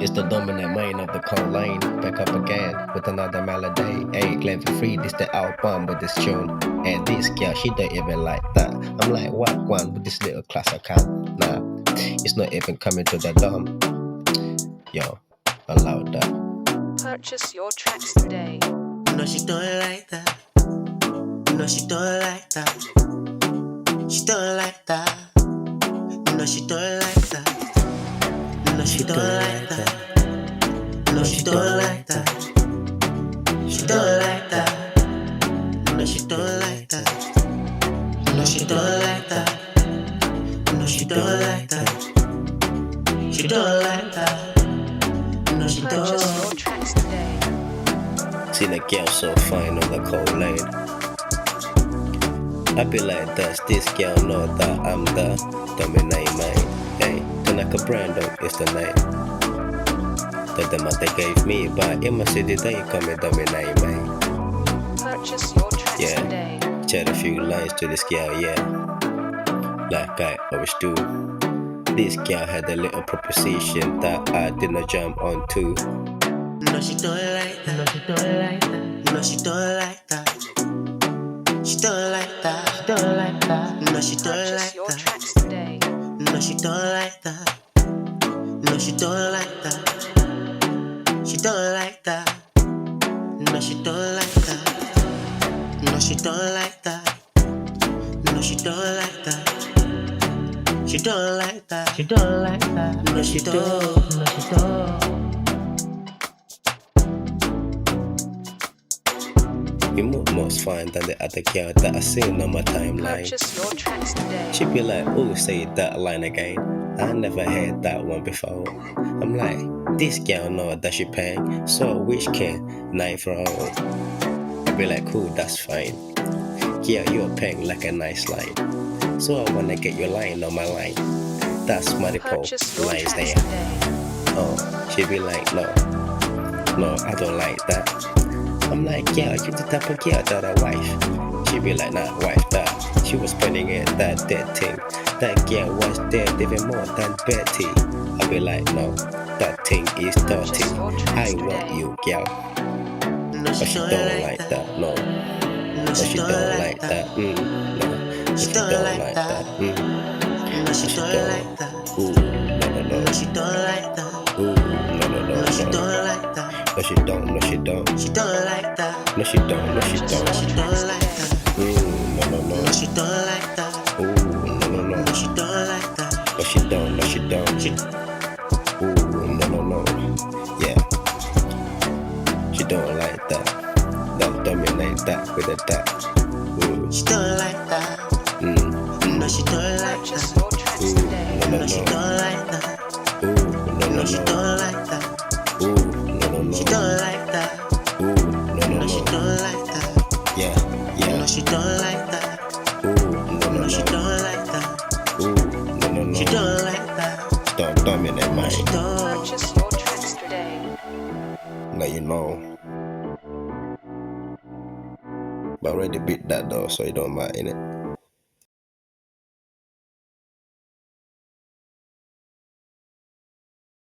It's the dominant main of the cold lane. Back up again with another melody. Hey, glad for free, this the album with this tune. And this girl, she don't even like that. I'm like, what one with this little class account? Nah, it's not even coming to the dom. Yo, allow that. Purchase your tracks today. No, she don't like that. No, she don't like that. She don't like that. No, she don't like that. No, she don't like that. No, she don't like that. She don't like that. No, she don't like that. No, she don't like that. No, she don't like that. She don't like that. No, she don't. Purchase your tracks today. See the girl so fine on the cold lane. I be like, does this girl know that I'm the dominant man? Hey, Tanaka Brando is the name. That the mother gave me, but in my city they call me dominant man. Purchase your tracks today. Chat a few lines to this girl, yeah. Like I always do. This girl had a little proposition that I did not jump onto. No, she don't like that. No, she don't like that. No, she don't like that. She don't like that. She don't like that. No, she don't Purchase like your that. tracks today. No, she don't like that. No, she don't like that. She don't like that. No, she don't like that. No, she don't like that. No, she don't like that. She don't like that. She don't like that. No, she don't. No, she don't. You most fine than the other girl that I seen on my timeline. Purchase your tracks today. She be like, oh, say that line again. I never heard that one before. I'm like, this girl know that she paying, so which can knife her own. I be like, cool, that's fine. Yeah, you're paying like a nice line, so I wanna get your line on my line. That's multiple Purchase your lines tracks there. today. Oh, she be like, no, I don't like that. I'm like, yeah, you the type of girl that I wife. She be like, nah, wife that. She was putting it that dead thing. That girl was dead even more than Betty. I be like, no, that thing is dirty. I want you, girl. No, But she don't like that, no. But she don't like that, no. But she don't like that, No, she don't like that. Ooh, no. No, she don't like that. Ooh, no. No, she don't like that. No, she don't. She don't like that. No, she don't. She don't like that. Ooh, no. No, she don't like that. Ooh, no. No, she don't like that. No, she don't. She Ooh, no. Yeah. She don't like that. That dominate that with a that. Ooh. She don't like that. No, she don't like Purchase that. your tracks today. No, she don't like that. Ooh, No, she no. don't like that. Ooh, no. She don't like that. Ooh, No, she no. don't like that. Yeah. No, she don't like that. Ooh, No, no. she don't like that. Ooh, no. She don't like that. Don't dominate No, she mine. don't. Purchase your tracks today. Now you know. But I already beat that though, so it don't matter, innit?